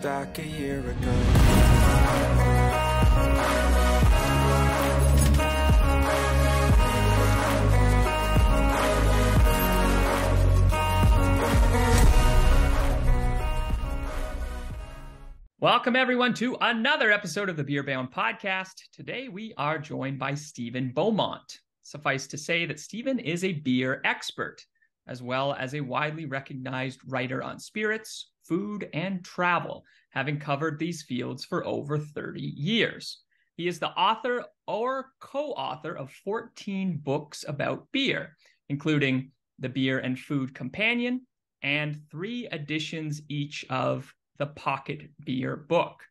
back a year ago. Welcome, everyone, to another episode of the Beer Bound Podcast. Today, we are joined by Stephen Beaumont. Suffice to say that Stephen is a beer expert, as well as a widely recognized writer on spirits, food, and travel, having covered these fields for over 30 years. He is the author or co-author of 14 books about beer, including The Beer and Food Companion, and 3 editions each of the Pocket Beer Book,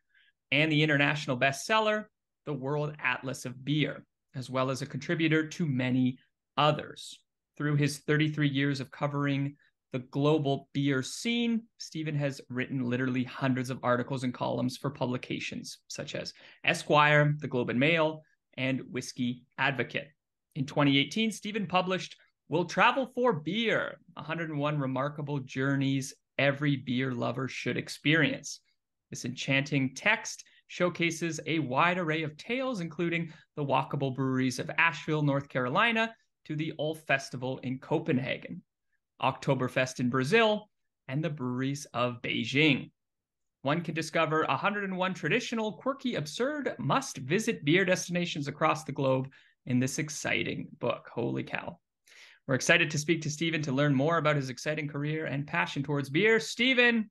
and the international bestseller, The World Atlas of Beer, as well as a contributor to many others. Through his 33 years of covering the global beer scene, Stephen has written literally hundreds of articles and columns for publications such as Esquire, The Globe and Mail, and Whisky Advocate. In 2018, Stephen published We'll Travel for Beer, 101 Remarkable Journeys Every Beer Lover Should Experience. This enchanting text showcases a wide array of tales, including the walkable breweries of Ashville, North Carolina, to the Ølfestival in Copenhagen, Oktoberfest in Brazil, and the breweries of Beijing. One can discover 101 traditional, quirky, absurd, must-visit beer destinations across the globe in this exciting book. Holy cow. We're excited to speak to Stephen to learn more about his exciting career and passion towards beer. Stephen,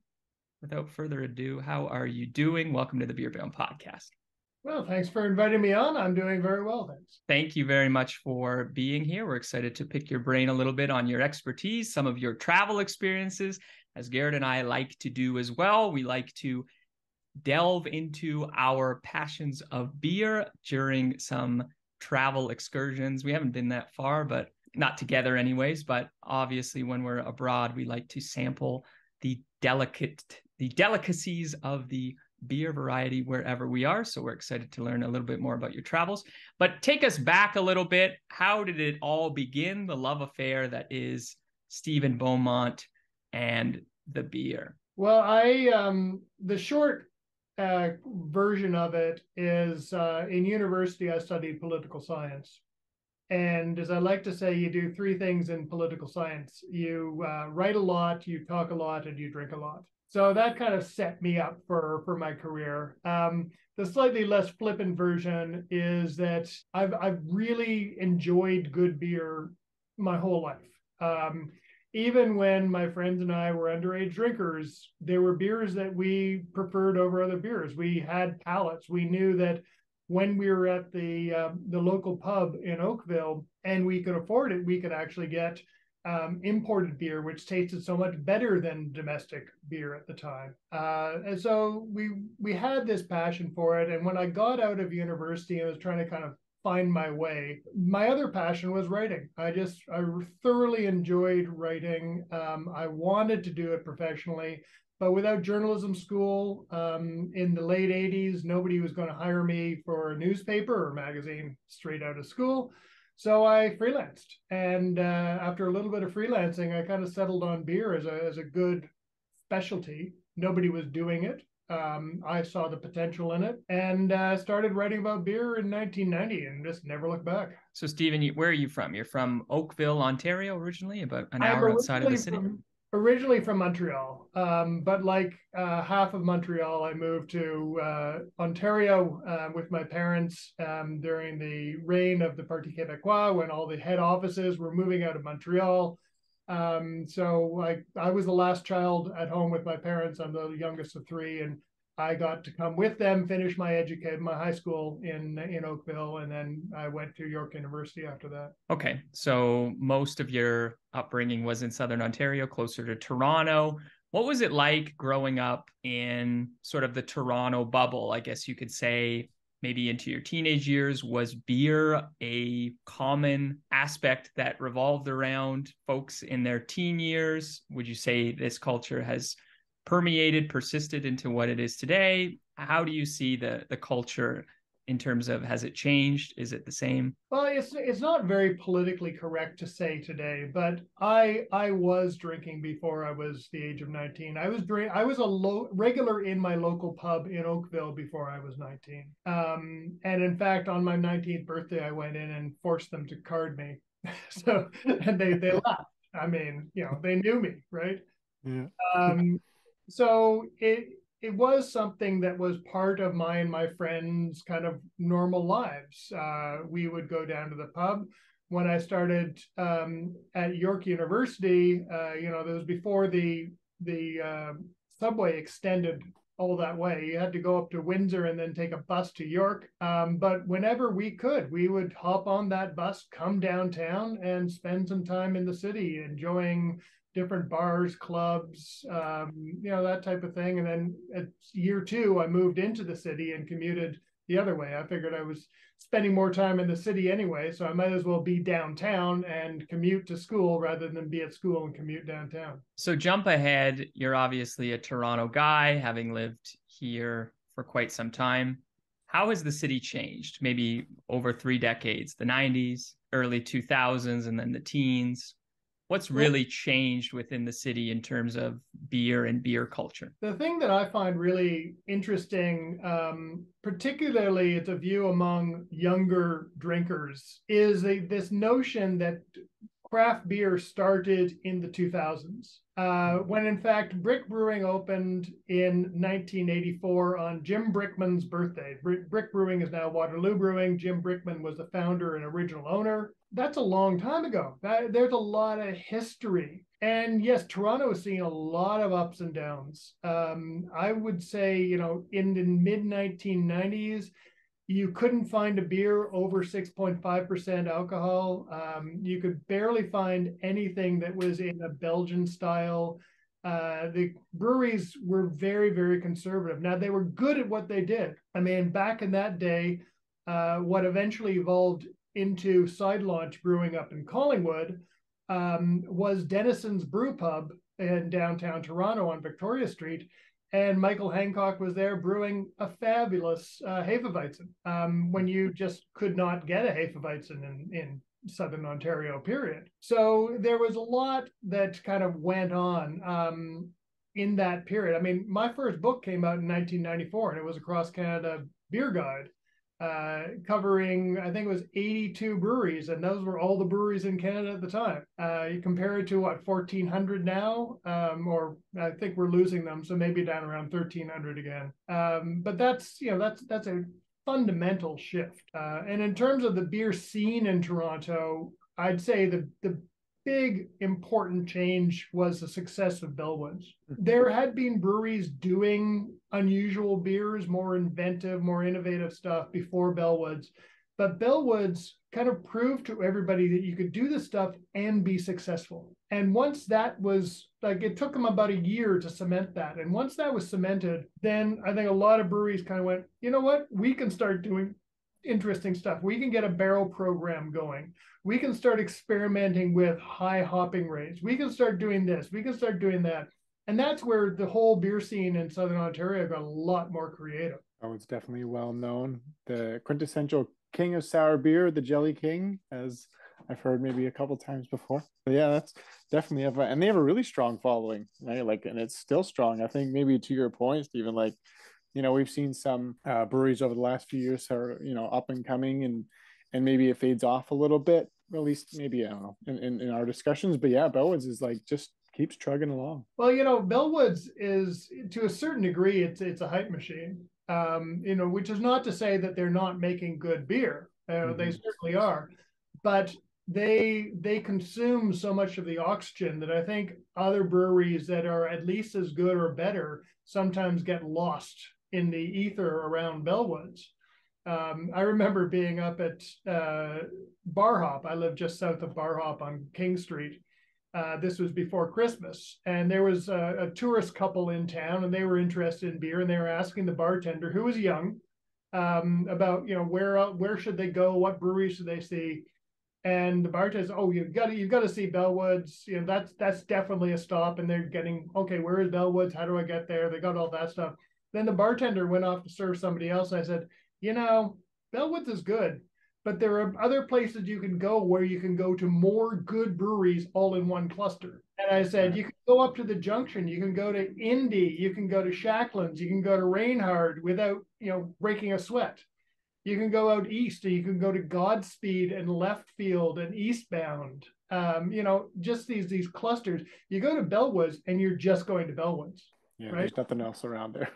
without further ado, how are you doing? Welcome to the Beer Bound Podcast. Well, thanks for inviting me on. I'm doing very well, thanks. Thank you very much for being here. We're excited to pick your brain a little bit on your expertise, some of your travel experiences, as Garrett and I like to do as well. We like to delve into our passions of beer during some travel excursions. We haven't been that far, but not together anyways, but obviously when we're abroad, we like to sample the delicacies of the beer variety wherever we are. So we're excited to learn a little bit more about your travels. But take us back a little bit. How did it all begin, the love affair that is Stephen Beaumont and the beer? Well, the short version of it is in university, I studied political science. And as I like to say, you do 3 things in political science. You write a lot, you talk a lot, and you drink a lot. So that kind of set me up for my career. The slightly less flippant version is that I've really enjoyed good beer my whole life. Even when my friends and I were underage drinkers, there were beers that we preferred over other beers. We had palates. We knew that when we were at the local pub in Oakville and we could afford it, we could actually get imported beer, which tasted so much better than domestic beer at the time. And so we had this passion for it. And when I got out of university and was trying to kind of find my way, my other passion was writing. I thoroughly enjoyed writing. I wanted to do it professionally. But without journalism school, in the late 80s, nobody was going to hire me for a newspaper or magazine straight out of school. So I freelanced. And after a little bit of freelancing, I kind of settled on beer as a good specialty. Nobody was doing it. I saw the potential in it and started writing about beer in 1990 and just never looked back. So, Stephen, where are you from? You're from Oakville, Ontario, originally, about an hour outside of the city? Originally from Montreal, but like half of Montreal, I moved to Ontario with my parents during the reign of the Parti Québécois, when all the head offices were moving out of Montreal. So I was the last child at home with my parents. I'm the youngest of 3, and I got to come with them, finish my high school in Oakville, and then I went to York University after that. Okay, so most of your upbringing was in Southern Ontario, closer to Toronto. What was it like growing up in sort of the Toronto bubble, I guess you could say, maybe into your teenage years? Was beer a common aspect that revolved around folks in their teen years? Would you say this culture has persisted into what it is today? How do you see the culture in terms of, has it changed? Is it the same? Well, it's not very politically correct to say today, but I was drinking before I was the age of 19. I was a regular in my local pub in Oakville before I was 19. And in fact, on my 19th birthday, I went in and forced them to card me. So, and they laughed. I mean, they knew me, right? Yeah. So it was something that was part of my and my friends' kind of normal lives. We would go down to the pub. When I started at York University, that was before the subway extended all that way. You had to go up to Windsor and then take a bus to York. But whenever we could, we would hop on that bus, come downtown, and spend some time in the city, enjoying different bars, clubs, that type of thing. And then at year 2, I moved into the city and commuted the other way. I figured I was spending more time in the city anyway, so I might as well be downtown and commute to school rather than be at school and commute downtown. So jump ahead. You're obviously a Toronto guy, having lived here for quite some time. How has the city changed? Maybe over 3 decades, the 90s, early 2000s, and then the teens. What's really changed within the city in terms of beer and beer culture? The thing that I find really interesting, particularly it's a view among younger drinkers, is this notion that craft beer started in the 2000s, when in fact Brick Brewing opened in 1984 on Jim Brickman's birthday. Brick Brewing is now Waterloo Brewing. Jim Brickman was the founder and original owner. That's a long time ago. There's a lot of history. And yes, Toronto is seeing a lot of ups and downs. I would say, in the mid-1990s, you couldn't find a beer over 6.5% alcohol. You could barely find anything that was in a Belgian style. The breweries were very, very conservative. Now, they were good at what they did. I mean, back in that day, what eventually evolved into Side Launch Brewing up in Collingwood was Denison's Brew Pub in downtown Toronto on Victoria Street. And Michael Hancock was there brewing a fabulous Hefeweizen when you just could not get a Hefeweizen in Southern Ontario, period. So there was a lot that kind of went on in that period. I mean, my first book came out in 1994, and it was a Cross Canada Beer Guide, covering, I think it was 82 breweries, and those were all the breweries in Canada at the time. You compare it to 1,400 now, or I think we're losing them, so maybe down around 1,300 again. But that's a fundamental shift. And in terms of the beer scene in Toronto, I'd say the big important change was the success of Bellwoods. There had been breweries doing unusual beers, more inventive, more innovative stuff before Bellwoods, but Bellwoods kind of proved to everybody that you could do this stuff and be successful. And once that was, it took them about a year to cement that. And once that was cemented, then I think a lot of breweries kind of went, you know what, we can start doing interesting stuff. We can get a barrel program going. We can start experimenting with high hopping rates. We can start doing this. We can start doing that. And that's where the whole beer scene in Southern Ontario got a lot more creative. Oh, it's definitely well known. The quintessential king of sour beer, the Jelly King, as I've heard maybe a couple times before. But yeah, that's definitely and they have a really strong following, right? And it's still strong. I think maybe to your point, Stephen, we've seen some breweries over the last few years are, up and coming, and maybe it fades off a little bit, at least maybe, I don't know, in our discussions. But yeah, Bellwoods is just keeps chugging along. Well, Bellwoods is, to a certain degree, it's a hype machine, which is not to say that they're not making good beer. They certainly are, but they consume so much of the oxygen that I think other breweries that are at least as good or better sometimes get lost in the ether around Bellwoods. I remember being up at Bar Hop. I live just south of Bar Hop on King Street. This was before Christmas, and there was a tourist couple in town, and they were interested in beer, and they were asking the bartender, who was young, about where should they go, what breweries should they see, and the bartender said, "Oh, you've got to see Bellwoods. That's definitely a stop." And they're getting, okay, where is Bellwoods? How do I get there? They got all that stuff. Then the bartender went off to serve somebody else. I said, Bellwoods is good, but there are other places you can go where you can go to more good breweries all in one cluster. And I said, you can go up to the Junction, you can go to Indy, you can go to Shacklands, you can go to Reinhard without, breaking a sweat. You can go out east, and you can go to Godspeed and Leftfield and Eastbound. Just these clusters. You go to Bellwoods, and you're just going to Bellwoods. Yeah, right? There's nothing else around there.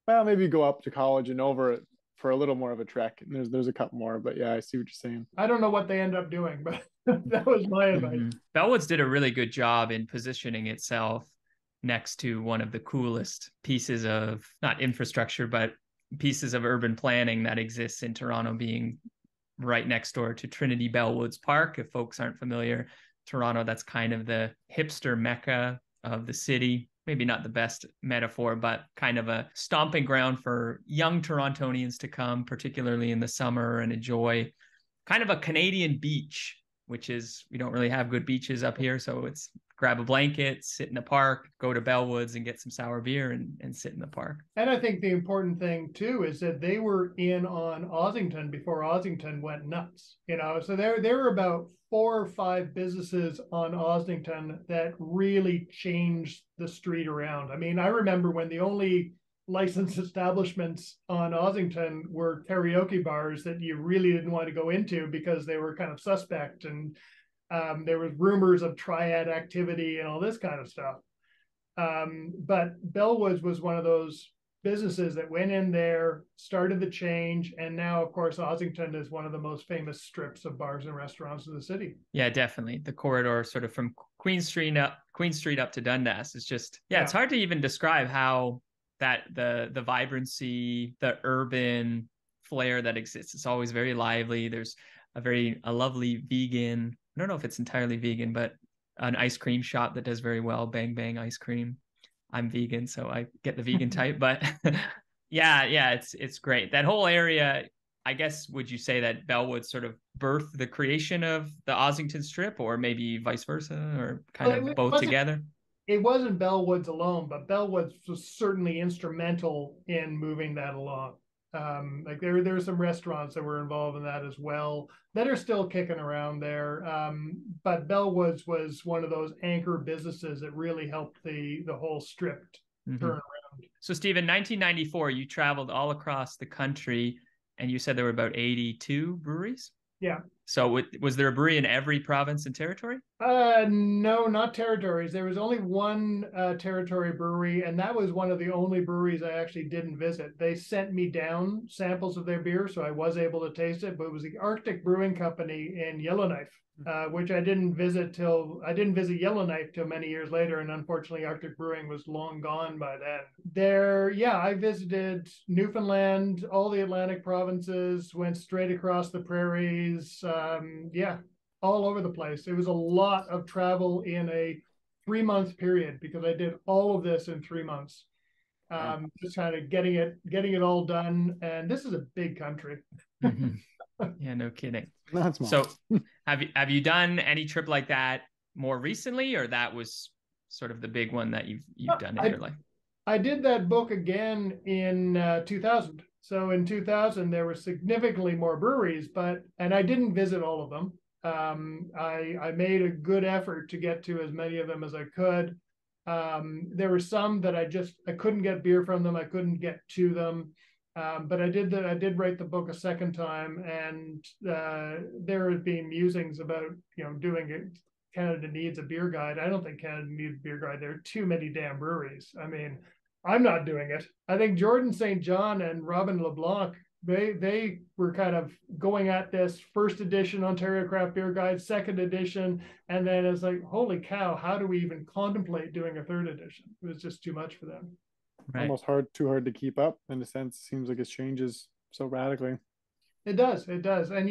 Well, maybe you go up to College and over it for a little more of a trek. And there's a couple more, but yeah, I see what you're saying. I don't know what they end up doing, but that was my advice. Bellwoods did a really good job in positioning itself next to one of the coolest pieces of, not infrastructure, but pieces of urban planning that exists in Toronto, being right next door to Trinity Bellwoods Park. If folks aren't familiar, Toronto, that's kind of the hipster mecca of the city. Maybe not the best metaphor, but kind of a stomping ground for young Torontonians to come, particularly in the summer, and enjoy kind of a Canadian beach, which is, we don't really have good beaches up here. So it's grab a blanket, sit in the park, go to Bellwoods and get some sour beer and sit in the park. And I think the important thing too is that they were in on Ossington before Ossington went nuts. So there were about 4 or 5 businesses on Ossington that really changed the street around. I mean, I remember when the only licensed establishments on Ossington were karaoke bars that you really didn't want to go into because they were kind of suspect, and there was rumors of triad activity and all this kind of stuff. But Bellwoods was one of those businesses that went in there, started the change, and now, of course, Ossington is one of the most famous strips of bars and restaurants in the city. Yeah, definitely. The corridor sort of from Queen Street up to Dundas is just, it's hard to even describe how that the vibrancy, the urban flair that exists. It's always very lively. There's a lovely vegan, I don't know if it's entirely vegan, but an ice cream shop that does very well, Bang Bang Ice Cream. I'm vegan, so I get the vegan type, but it's great. That whole area, I guess, would you say that Bellwoods sort of birthed the creation of the Ossington Strip, or maybe vice versa, or kind of both together? It wasn't Bellwoods alone, but Bellwoods was certainly instrumental in moving that along. There were some restaurants that were involved in that as well that are still kicking around there. But Bellwoods was one of those anchor businesses that really helped the whole strip turn around. So, Steve, in 1994, you traveled all across the country, and you said there were about 82 breweries? Yeah. So was there a brewery in every province and territory? No, not territories. There was only one territory brewery, and that was one of the only breweries I actually didn't visit. They sent me down samples of their beer, so I was able to taste it, but it was the Arctic Brewing Company in Yellowknife, which I didn't visit Yellowknife till many years later, and unfortunately Arctic Brewing was long gone by then. I visited Newfoundland, all the Atlantic provinces, went straight across the prairies, all over the place. It was a lot of travel in a 3-month period because I did all of this in 3 months. Just kind of getting it all done. And this is a big country. Yeah, no kidding. Not small. So have you done any trip like that more recently, or that was sort of the big one that you've done in your life? I did that book again in 2000. So in 2000, there were significantly more breweries, and I didn't visit all of them. I made a good effort to get to as many of them as I could. There were some that I couldn't get beer from them. I couldn't get to them. But I did write the book a second time, and there have been musings about, doing it. Canada needs a beer guide. I don't think Canada needs a beer guide. There are too many damn breweries. I mean, I'm not doing it. I think Jordan St. John and Robin LeBlanc, they were kind of going at this first edition Ontario Craft Beer Guide, second edition, and then it's like, holy cow, how do we even contemplate doing a third edition? It was just too much for them. Right. Almost too hard to keep up in a sense. It seems like it changes so radically. It does. And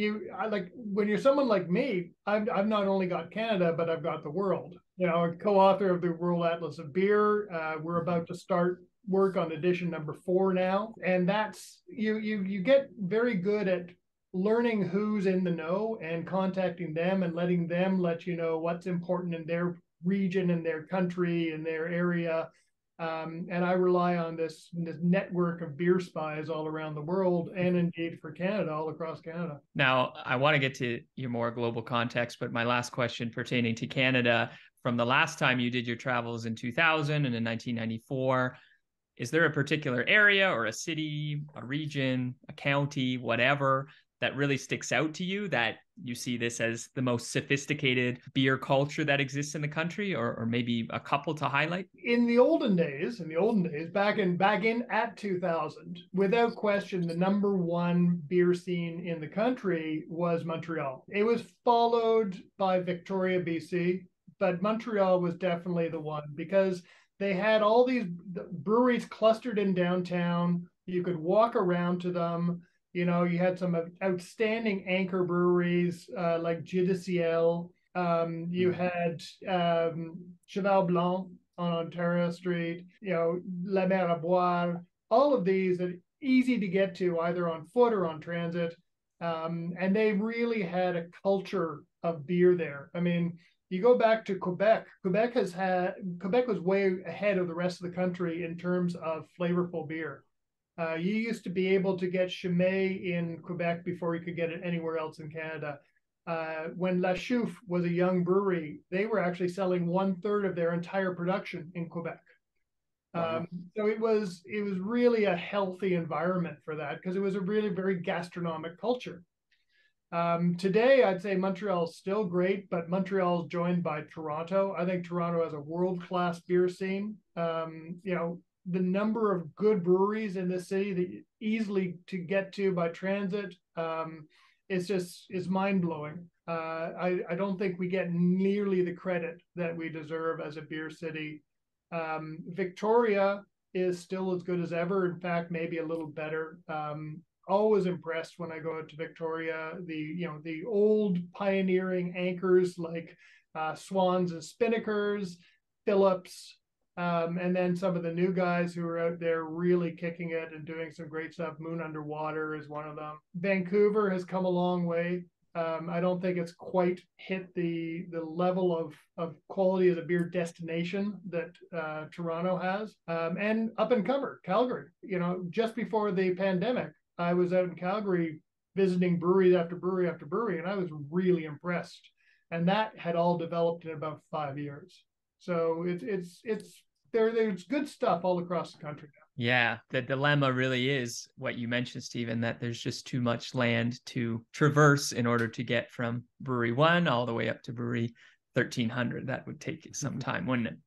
when you're someone like me, I've not only got Canada, but I've got the world. A co-author of the World Atlas of Beer. We're about to start work on edition number 4 now, and that's you get very good at learning who's in the know and contacting them and letting them let you know what's important in their region, in their country, in their area. And I rely on this network of beer spies all around the world, and indeed for Canada, all across Canada. Now, I want to get to your more global context, but my last question pertaining to Canada, from the last time you did your travels in 2000 and in 1994, is there a particular area or a city, a region, a county, whatever, that really sticks out to you, that you see this as the most sophisticated beer culture that exists in the country, or maybe a couple to highlight? In the olden days, back in at 2000, without question, the number one beer scene in the country was Montreal. It was followed by Victoria, BC, but Montreal was definitely the one, because they had all these breweries clustered in downtown. You could walk around to them. You know, you had some outstanding anchor breweries like Judiciel. You had Cheval Blanc on Ontario Street, you know, La Mer à Boire, all of these that are easy to get to either on foot or on transit. And they really had a culture of beer there. I mean, you go back to Quebec. Quebec was way ahead of the rest of the country in terms of flavorful beer. You used to be able to get Chimay in Quebec before you could get it anywhere else in Canada. When La Chouffe was a young brewery, they were actually selling 1/3 of their entire production in Quebec. Wow. So it was really a healthy environment for that, because it was a really very gastronomic culture. Today, I'd say Montreal is still great, but Montreal is joined by Toronto. I think Toronto has a world-class beer scene. You know, the number of good breweries in this city that easily to get to by transit is mind-blowing. I don't think we get nearly the credit that we deserve as a beer city. Victoria is still as good as ever. In fact, maybe a little better. Always impressed when I go out to Victoria. The old pioneering anchors like Swans and Spinnakers, Phillips, and then some of the new guys who are out there really kicking it and doing some great stuff. Moon Underwater is one of them. Vancouver has come a long way. I don't think it's quite hit the level of quality as a beer destination that Toronto has. And up and comer, Calgary. You know, just before the pandemic, I was out in Calgary visiting brewery after brewery after brewery, and I was really impressed. And that had all developed in about 5 years. So there's good stuff all across the country now. Yeah, the dilemma really is what you mentioned, Stephen, that there's just too much land to traverse in order to get from brewery 1 all the way up to brewery 1300. That would take some time, wouldn't it?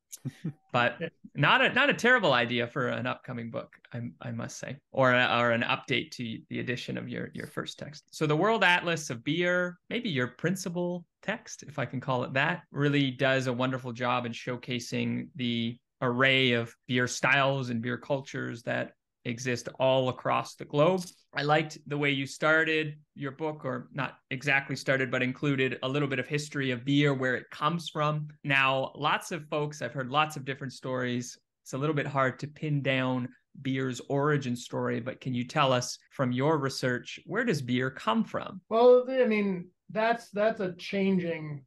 But not a terrible idea for an upcoming book, I must say, or an update to the edition of your first text. So the World Atlas of Beer, maybe your principal text, if I can call it that, really does a wonderful job in showcasing the array of beer styles and beer cultures that exist all across the globe. I liked the way you started your book, or not exactly started, but included a little bit of history of beer, where it comes from. Now, lots of folks, I've heard lots of different stories. It's a little bit hard to pin down beer's origin story, but can you tell us from your research, where does beer come from? Well, I mean, that's a changing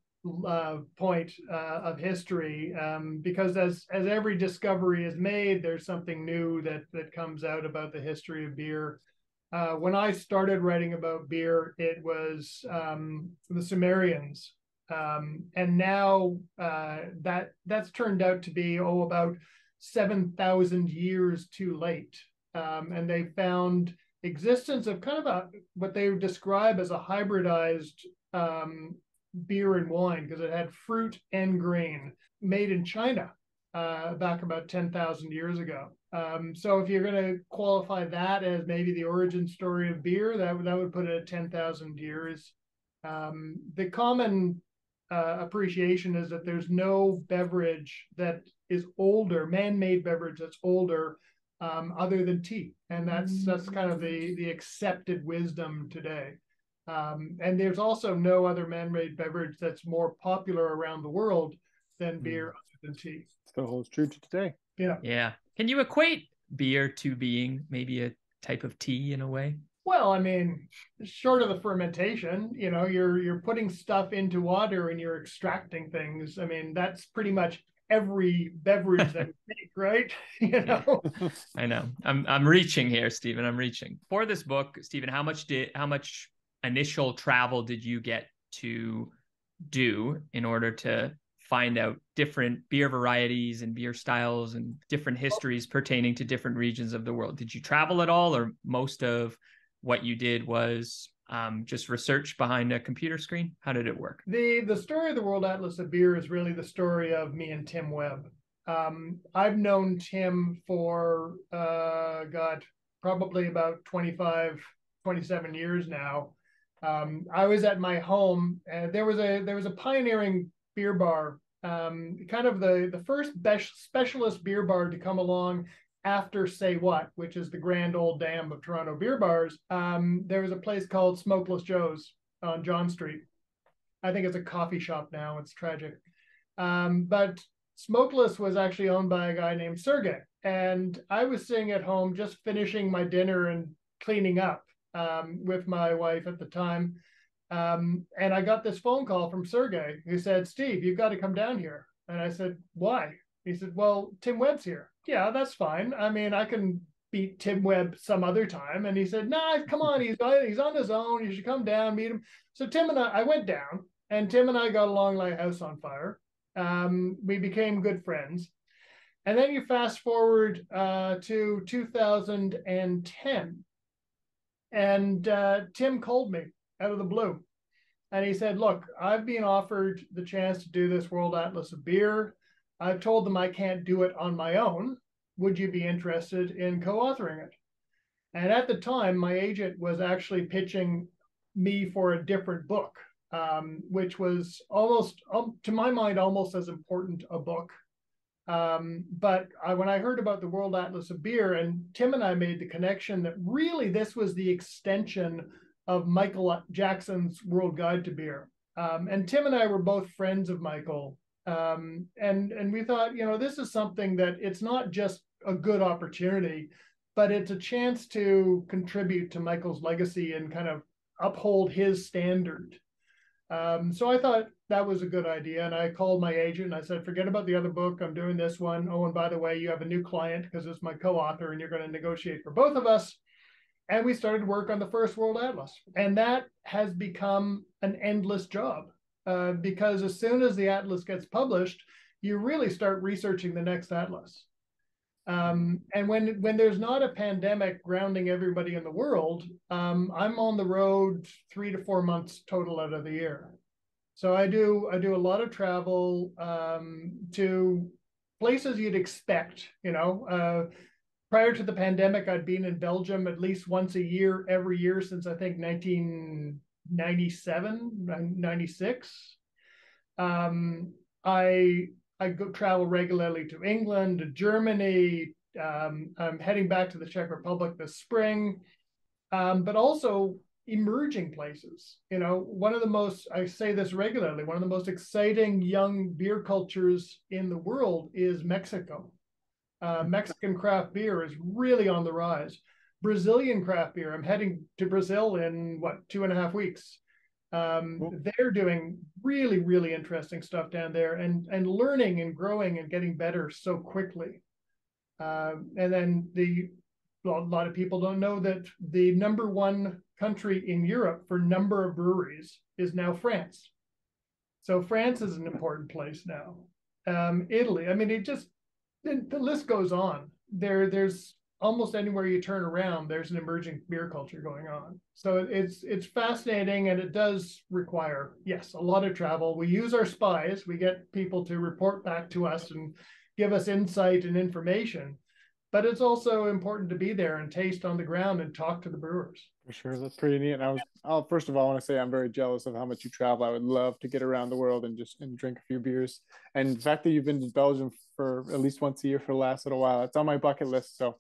point of history, because as every discovery is made, there's something new that comes out about the history of beer. When I started writing about beer, it was the Sumerians, and now that's turned out to be about 7,000 years too late, and they found existence of kind of what they would describe as a hybridized beer and wine, because it had fruit and grain, made in China back about 10,000 years ago. So if you're going to qualify that as maybe the origin story of beer, that would put it at 10,000 years. The common appreciation is that there's no beverage that is older, man-made beverage that's older, other than tea, and that's kind of the accepted wisdom today. And there's also no other man-made beverage that's more popular around the world than beer other than tea. Still holds true to today. Yeah. Can you equate beer to being maybe a type of tea in a way? Well, I mean, short of the fermentation, you're putting stuff into water and you're extracting things. I mean, that's pretty much every beverage that we make, right? You know. I know. I'm reaching here, Stephen. I'm reaching. For this book, Stephen, how much initial travel did you get to do in order to find out different beer varieties and beer styles and different histories pertaining to different regions of the world? Did you travel at all, or most of what you did was just research behind a computer screen? How did it work? The story of the World Atlas of Beer is really the story of me and Tim Webb. I've known Tim for probably about 25, 27 years now. I was at my home, and there was a pioneering beer bar, kind of the first specialist beer bar to come along after Say What, which is the grand old dam of Toronto beer bars. There was a place called Smokeless Joe's on John Street. I think it's a coffee shop now. It's tragic. But Smokeless was actually owned by a guy named Sergey. And I was sitting at home just finishing my dinner and cleaning up with my wife at the time. And I got this phone call from Sergey who said, "Steve, you've got to come down here." And I said, "Why?" He said, "Well, Tim Webb's here." "Yeah, that's fine. I mean, I can beat Tim Webb some other time." And he said, "Nah, come on. He's on his own. You should come down, meet him." So Tim and I went down, and Tim and I got along like a house on fire. We became good friends. And then you fast forward to 2010. And Tim called me out of the blue. And he said, "Look, I've been offered the chance to do this World Atlas of Beer. I've told them I can't do it on my own. Would you be interested in co-authoring it?" And at the time, my agent was actually pitching me for a different book, which was almost, to my mind, almost as important a book. But when I heard about the World Atlas of Beer, and Tim and I made the connection that really this was the extension of Michael Jackson's World Guide to Beer. And Tim and I were both friends of Michael. And we thought, this is something that it's not just a good opportunity, but it's a chance to contribute to Michael's legacy and kind of uphold his standard. So I thought that was a good idea. And I called my agent and I said, "Forget about the other book. I'm doing this one. Oh, and by the way, you have a new client because it's my co-author and you're going to negotiate for both of us." And we started work on the first World Atlas. And that has become an endless job because as soon as the Atlas gets published, you really start researching the next Atlas. And when there's not a pandemic grounding everybody in the world, I'm on the road 3 to 4 months total out of the year. So I do a lot of travel to places you'd expect. Prior to the pandemic, I'd been in Belgium at least once a year, every year since I think 1997, 96. I go travel regularly to England, to Germany. I'm heading back to the Czech Republic this spring, but also emerging places. One of the most, I say this regularly, one of the most exciting young beer cultures in the world is Mexico. Mexican craft beer is really on the rise. Brazilian craft beer, I'm heading to Brazil in 2.5 weeks. They're doing really, really interesting stuff down there and learning and growing and getting better so quickly. And then a lot of people don't know that the number one country in Europe for number of breweries is now France. So France is an important place now. Italy, I mean, the list goes on. There's almost anywhere you turn around, there's an emerging beer culture going on. So it's fascinating, and it does require, yes, a lot of travel. We use our spies. We get people to report back to us and give us insight and information. But it's also important to be there and taste on the ground and talk to the brewers. For sure, that's pretty neat. And first of all, I want to say I'm very jealous of how much you travel. I would love to get around the world and drink a few beers. And the fact that you've been to Belgium for at least once a year for the last little while, it's on my bucket list. So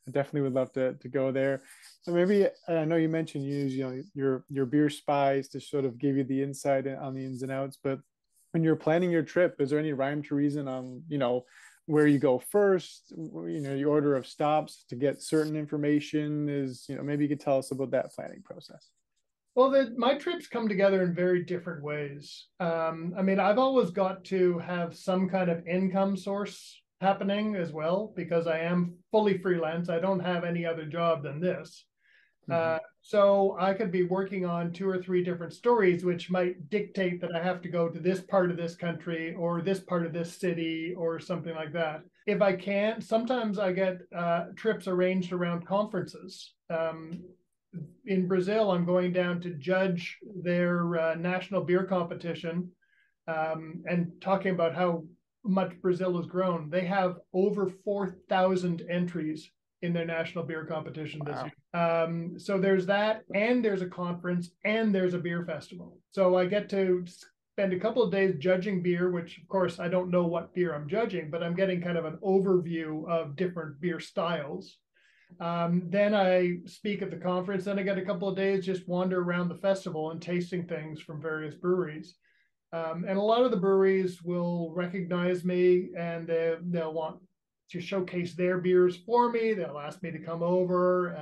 I definitely would love to go there. So maybe, I know you mentioned you use your beer spies to sort of give you the insight on the ins and outs. But when you're planning your trip, is there any rhyme to reason on where you go first, the order of stops to get certain information? Maybe you could tell us about that planning process. Well, my trips come together in very different ways. I mean, I've always got to have some kind of income source happening as well, because I am fully freelance. I don't have any other job than this. So I could be working on 2 or 3 different stories, which might dictate that I have to go to this part of this country or this part of this city or something like that. If I can't, sometimes I get trips arranged around conferences. In Brazil, I'm going down to judge their national beer competition, and talking about how much Brazil has grown. They have over 4,000 entries in their national beer competition this year. So there's that, and there's a conference, and there's a beer festival. So I get to spend a couple of days judging beer, which of course I don't know what beer I'm judging, but I'm getting kind of an overview of different beer styles. Then I speak at the conference, then I get a couple of days just wander around the festival and tasting things from various breweries. And a lot of the breweries will recognize me, and they'll want to showcase their beers for me. They'll ask me to come over.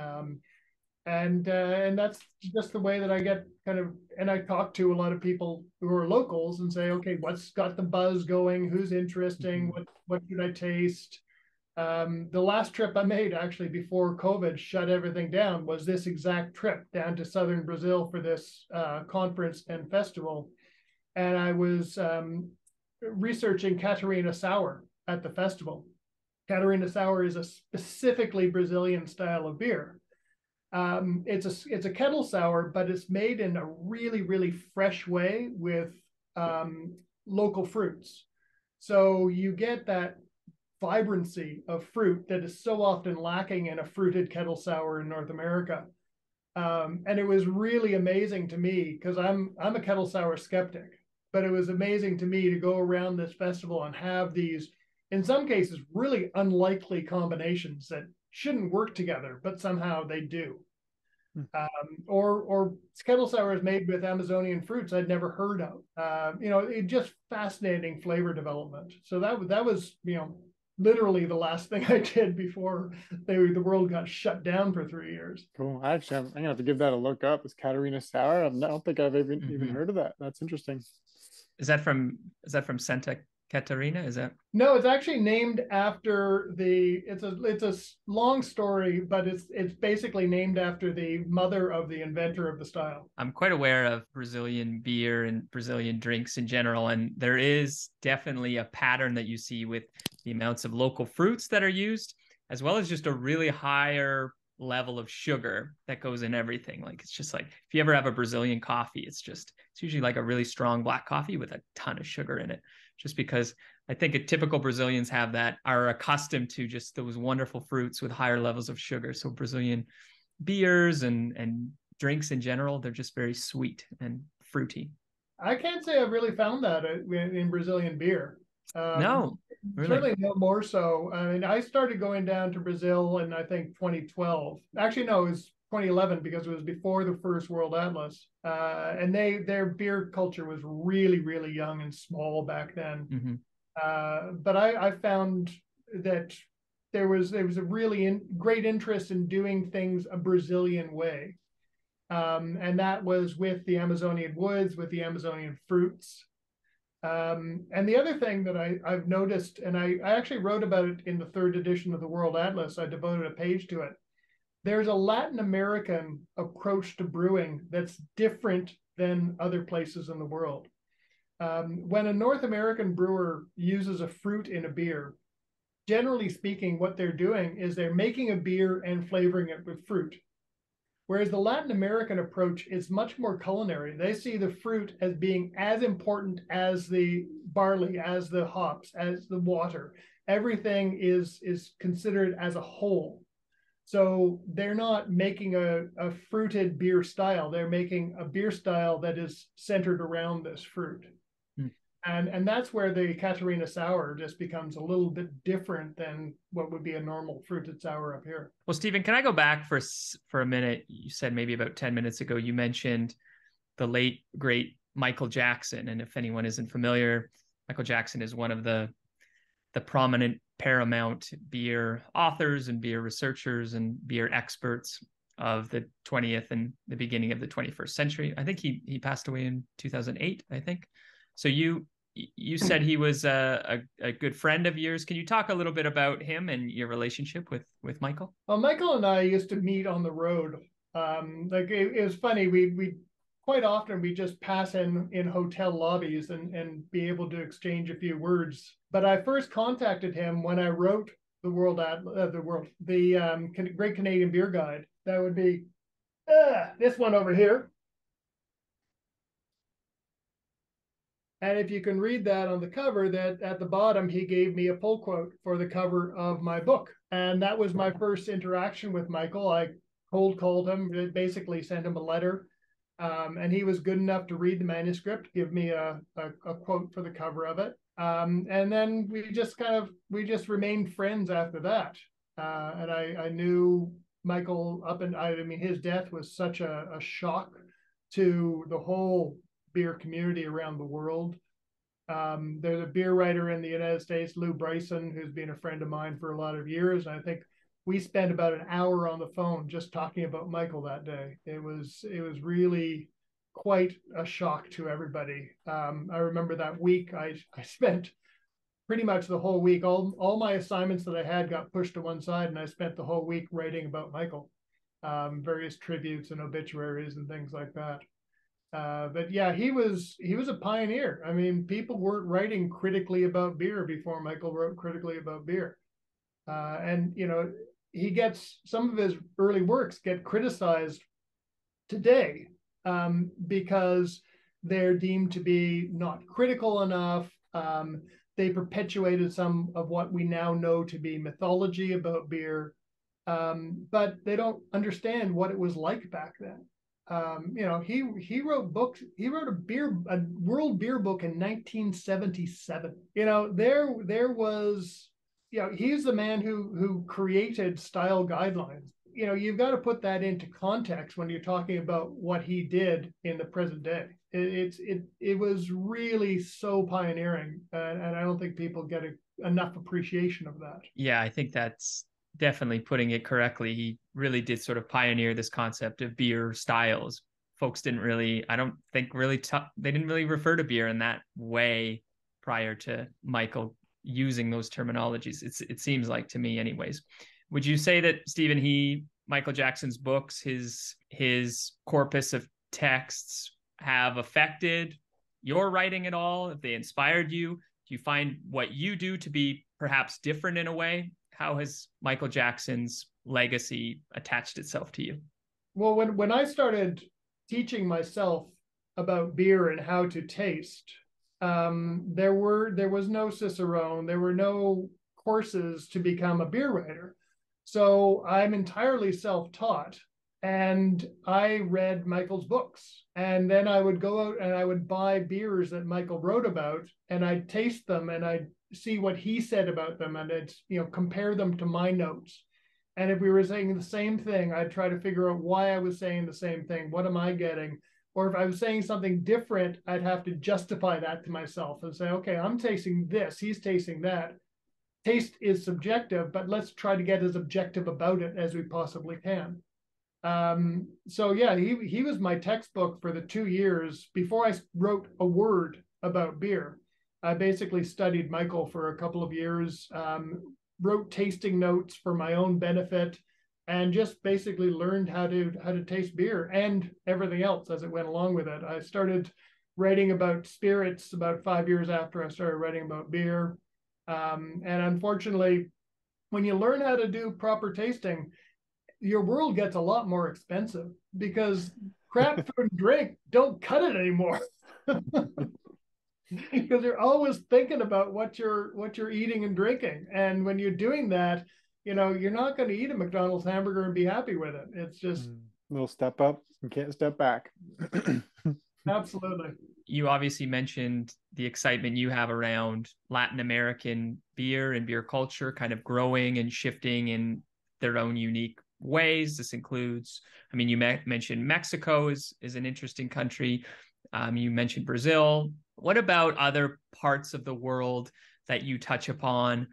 And that's just the way that I get kind of, and I talk to a lot of people who are locals and say, okay, what's got the buzz going? Who's interesting? What should I taste? The last trip I made, actually before COVID shut everything down, was this exact trip down to southern Brazil for this conference and festival. And I was researching Catarina Sour at the festival. Catarina Sour is a specifically Brazilian style of beer. It's a kettle sour, but it's made in a really, really fresh way with local fruits. So you get that vibrancy of fruit that is so often lacking in a fruited kettle sour in North America. And it was really amazing to me, because I'm a kettle sour skeptic, but it was amazing to me to go around this festival and have these, in some cases, really unlikely combinations that shouldn't work together, but somehow they do. Or kettle sours made with Amazonian fruits I'd never heard of. It just fascinating flavor development. So that was literally the last thing I did before the world got shut down for 3 years. Cool. Actually, I'm gonna have to give that a look up. It's Catarina Sour. I don't think I've even heard of that. That's interesting. Is that from Santa Catarina? Is that? No, it's actually named after it's a long story, but it's basically named after the mother of the inventor of the style. I'm quite aware of Brazilian beer and Brazilian drinks in general, and there is definitely a pattern that you see with the amounts of local fruits that are used, as well as just a really higher level of sugar that goes in everything. Like, it's just like, if you ever have a Brazilian coffee, it's usually like a really strong black coffee with a ton of sugar in it, just because I think typical Brazilians are accustomed to just those wonderful fruits with higher levels of sugar. So Brazilian beers and drinks in general, they're just very sweet and fruity. I can't say I've really found that in Brazilian beer. No, really? Certainly no more so. I mean, I started going down to Brazil in, I think, 2012. Actually, no, it was 2011, because it was before the first World Atlas. And their beer culture was really, really young and small back then. But I found that there was a really great interest in doing things a Brazilian way. And that was with the Amazonian woods, with the Amazonian fruits. And the other thing that I've noticed, and I actually wrote about it in the 3rd edition of the World Atlas, I devoted a page to it. There's a Latin American approach to brewing that's different than other places in the world. When a North American brewer uses a fruit in a beer, generally speaking, what they're doing is they're making a beer and flavoring it with fruit. Whereas the Latin American approach is much more culinary. They see the fruit as being as important as the barley, as the hops, as the water. Everything is considered as a whole. So they're not making a fruited beer style. They're making a beer style that is centered around this fruit. And that's where the Catarina Sour just becomes a little bit different than what would be a normal fruited sour up here. Well, Stephen, can I go back for a minute? You said maybe about 10 minutes ago, you mentioned the late, great Michael Jackson. And if anyone isn't familiar, Michael Jackson is one of the prominent Paramount beer authors and beer researchers and beer experts. of the 20th and the beginning of the 21st century. I think he passed away in 2008, I think. So you said he was a good friend of yours. Can you talk a little bit about him and your relationship with Michael? Well, Michael and I used to meet on the road. Like it was funny. We quite often we just pass in hotel lobbies and be able to exchange a few words. But I first contacted him when I wrote the Great Canadian Beer Guide. That would be this one over here. And if you can read that on the cover, that at the bottom, he gave me a pull quote for the cover of my book. And that was my first interaction with Michael. I cold called him, basically sent him a letter. And he was good enough to read the manuscript, give me a quote for the cover of it. And then we just remained friends after that. And I knew Michael his death was such a shock to the whole beer community around the world. There's a beer writer in the United States, Lou Bryson, who's been a friend of mine for a lot of years. And I think we spent about an hour on the phone just talking about Michael that day. It was really quite a shock to everybody. I remember that week I spent pretty much the whole week, all my assignments that I had got pushed to one side, and I spent the whole week writing about Michael, various tributes and obituaries and things like that. But yeah, he was a pioneer. I mean, people weren't writing critically about beer before Michael wrote critically about beer. And he gets some of his early works get criticized today because they're deemed to be not critical enough. They perpetuated some of what we now know to be mythology about beer, but they don't understand what it was like back then. He wrote books. He wrote a world beer book in 1977. There was, he's the man who created style guidelines. You've got to put that into context when you're talking about what he did in the present day. It was really so pioneering, and I don't think people get enough appreciation of that. Yeah, I think that's definitely putting it correctly. He really did sort of pioneer this concept of beer styles. Folks didn't really, I don't think really, they didn't really refer to beer in that way prior to Michael using those terminologies. It seems like, to me anyways. Would you say that, Stephen, Michael Jackson's books, his corpus of texts have affected your writing at all? If they inspired you? Do you find what you do to be perhaps different in a way? How has Michael Jackson's legacy attached itself to you? Well, when I started teaching myself about beer and how to taste, there was no Cicerone, there were no courses to become a beer writer. So I'm entirely self-taught, and I read Michael's books, and then I would go out and I would buy beers that Michael wrote about, and I'd taste them and I'd see what he said about them, and I'd compare them to my notes. And if we were saying the same thing, I'd try to figure out why I was saying the same thing. What am I getting? Or if I was saying something different, I'd have to justify that to myself and say, okay, I'm tasting this, he's tasting that. Taste is subjective, but let's try to get as objective about it as we possibly can. So yeah, he was my textbook for the 2 years before I wrote a word about beer. I basically studied Michael for a couple of years, wrote tasting notes for my own benefit, and just basically learned how to taste beer and everything else as it went along with it. I started writing about spirits about 5 years after I started writing about beer. And unfortunately, when you learn how to do proper tasting, your world gets a lot more expensive because crap food and drink don't cut it anymore. Because you're always thinking about what you're eating and drinking. And when you're doing that, you're not going to eat a McDonald's hamburger and be happy with it. It's just a little step up and can't step back. Absolutely. You obviously mentioned the excitement you have around Latin American beer and beer culture kind of growing and shifting in their own unique ways. This includes, you mentioned Mexico is an interesting country. You mentioned Brazil. What about other parts of the world that you touch upon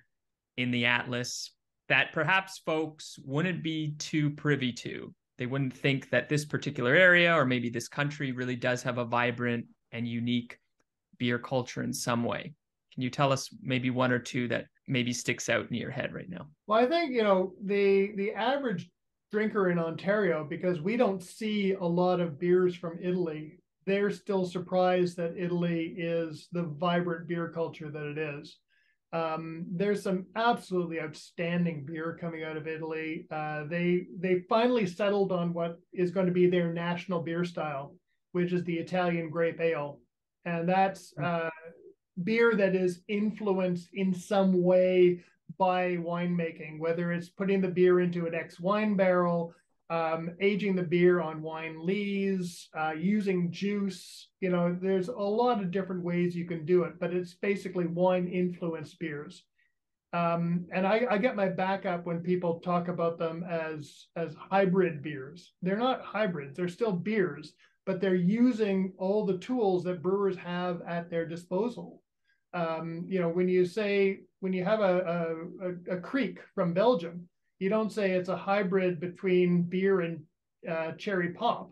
in the Atlas that perhaps folks wouldn't be too privy to? they wouldn't think that this particular area or maybe this country really does have a vibrant and unique beer culture in some way. Can you tell us maybe one or two that maybe sticks out in your head right now? Well, I think, the average drinker in Ontario, because we don't see a lot of beers from Italy, they're still surprised that Italy is the vibrant beer culture that it is. There's some absolutely outstanding beer coming out of Italy. They finally settled on what is going to be their national beer style, which is the Italian grape ale. And that's beer that is influenced in some way by winemaking, whether it's putting the beer into an ex-wine barrel, aging the beer on wine lees, using juice. There's a lot of different ways you can do it, but it's basically wine influenced beers. And I get my back up when people talk about them as hybrid beers. They're not hybrids, they're still beers, but they're using all the tools that brewers have at their disposal. When you have a Kriek from Belgium, you don't say it's a hybrid between beer and cherry pop.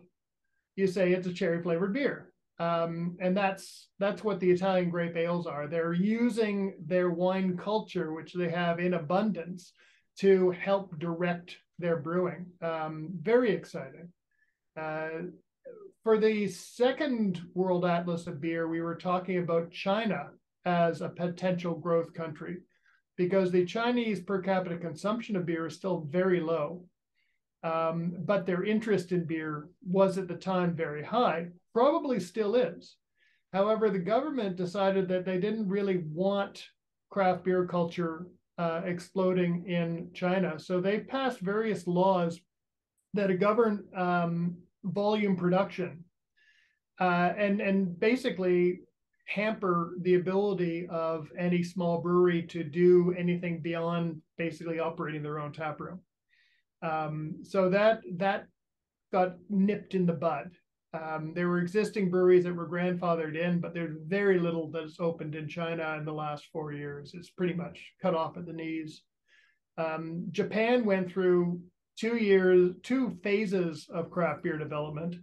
You say it's a cherry flavored beer. And that's what the Italian grape ales are. They're using their wine culture, which they have in abundance, to help direct their brewing. Very exciting. For the second World Atlas of Beer, we were talking about China as a potential growth country, because the Chinese per capita consumption of beer is still very low. But their interest in beer was at the time very high, probably still is. However, the government decided that they didn't really want craft beer culture exploding in China. So they passed various laws that govern volume production and basically hamper the ability of any small brewery to do anything beyond basically operating their own tap room. So that got nipped in the bud. There were existing breweries that were grandfathered in, but there's very little that's opened in China in the last 4 years. It's pretty much cut off at the knees. Japan went through 2 phases of craft beer development.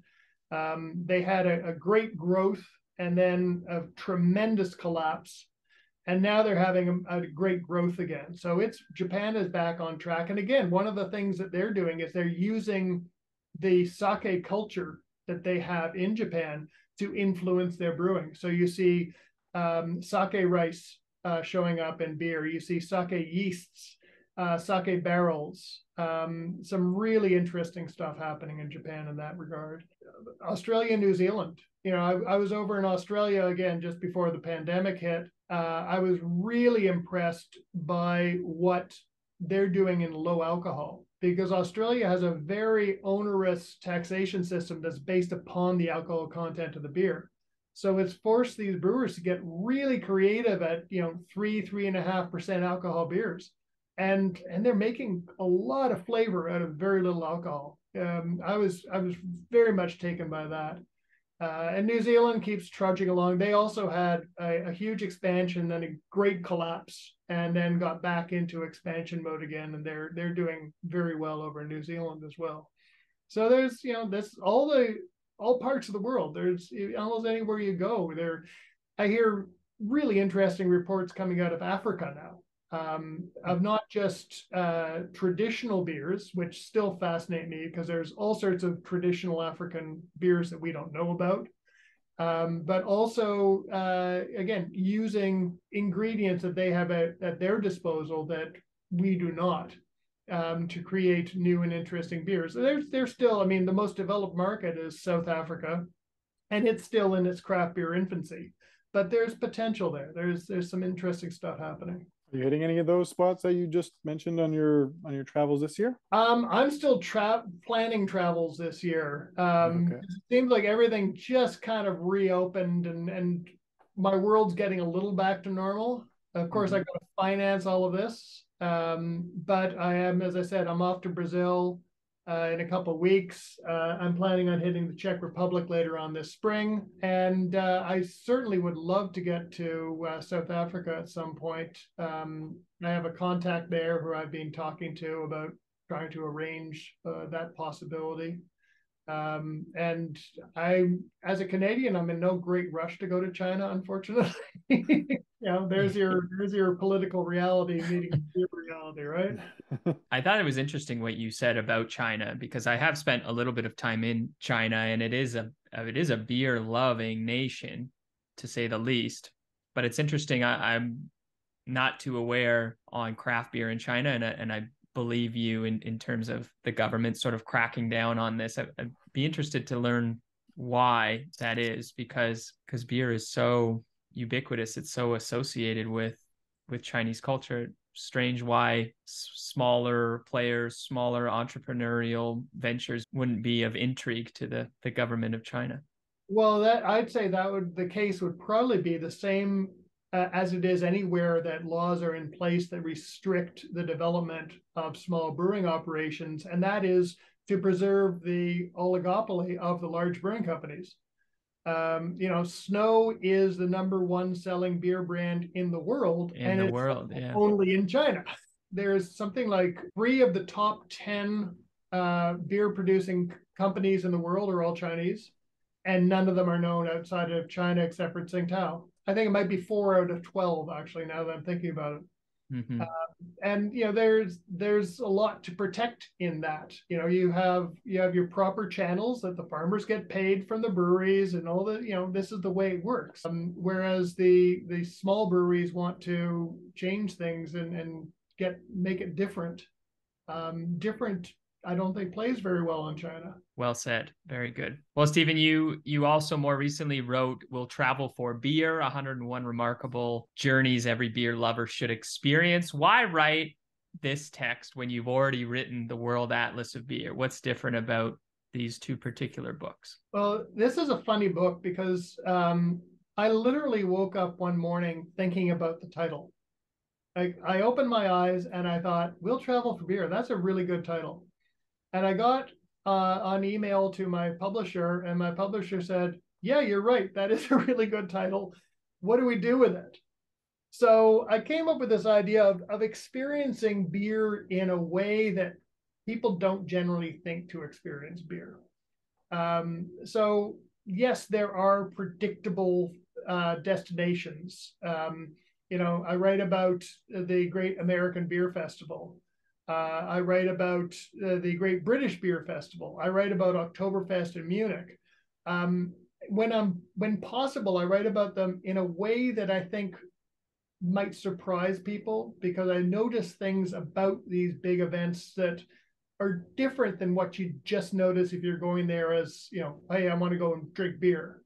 They had a great growth and then a tremendous collapse. And now they're having a great growth again. So Japan is back on track. And again, one of the things that they're doing is they're using the sake culture that they have in Japan to influence their brewing. So you see sake rice showing up in beer. You see sake yeasts, sake barrels, some really interesting stuff happening in Japan in that regard. Australia, New Zealand. I was over in Australia again just before the pandemic hit. I was really impressed by what they're doing in low alcohol, because Australia has a very onerous taxation system that's based upon the alcohol content of the beer. So it's forced these brewers to get really creative at 3.5% alcohol beers. And they're making a lot of flavor out of very little alcohol. I was very much taken by that. And New Zealand keeps trudging along. They also had a huge expansion, then a great collapse, and then got back into expansion mode again. And they're doing very well over in New Zealand as well. So there's this all parts of the world. There's almost anywhere you go. I hear really interesting reports coming out of Africa now. Of not just traditional beers, which still fascinate me because there's all sorts of traditional African beers that we don't know about, but also, again, using ingredients that they have at their disposal that we do not, to create new and interesting beers. There's still, the most developed market is South Africa, and it's still in its craft beer infancy, but there's potential there. There's some interesting stuff happening. Are you hitting any of those spots that you just mentioned on your travels this year? I'm still planning travels this year. Okay. It seems like everything just kind of reopened and my world's getting a little back to normal. Of course, I got to finance all of this. But as I said, I'm off to Brazil in a couple of weeks. I'm planning on hitting the Czech Republic later on this spring. And I certainly would love to get to South Africa at some point. I have a contact there who I've been talking to about trying to arrange that possibility. And as a Canadian, I'm in no great rush to go to China, unfortunately. There's your political reality meeting your reality, right? I thought it was interesting what you said about China, because I have spent a little bit of time in China, and it is a beer loving nation, to say the least. But it's interesting. I'm not too aware on craft beer in China, and I believe you in terms of the government sort of cracking down on this. I'd be interested to learn why that is, because beer is so ubiquitous. It's so associated with Chinese culture. Strange why smaller players, smaller entrepreneurial ventures wouldn't be of intrigue to the government of China. Well, I'd say the case would probably be the same as it is anywhere that laws are in place that restrict the development of small brewing operations, and that is to preserve the oligopoly of the large brewing companies. Snow is the #1 selling beer brand in the world, only in China. There's something like 3 of the top 10 beer producing companies in the world are all Chinese, and none of them are known outside of China except for Tsingtao. I think it might be 4 out of 12, actually, now that I'm thinking about it. Mm-hmm. And there's a lot to protect in that. You have your proper channels that the farmers get paid from the breweries, and all the this is the way it works. Whereas the small breweries want to change things and make it different. Different, I don't think, plays very well in China. Well said. Very good. Well, Stephen, you also more recently wrote "We'll Travel for Beer: 101 Remarkable Journeys Every Beer Lover Should Experience." Why write this text when you've already written the World Atlas of Beer? What's different about these 2 particular books? Well, this is a funny book because I literally woke up one morning thinking about the title. I opened my eyes and I thought, "We'll Travel for Beer." That's a really good title. And I got an email to my publisher, and my publisher said, "Yeah, you're right. That is a really good title. What do we do with it?" So I came up with this idea of experiencing beer in a way that people don't generally think to experience beer. So yes, there are predictable destinations. I write about the Great American Beer Festival. I write about the Great British Beer Festival. I write about Oktoberfest in Munich. When possible, I write about them in a way that I think might surprise people, because I notice things about these big events that are different than what you just notice if you're going there as, hey, I want to go and drink beer.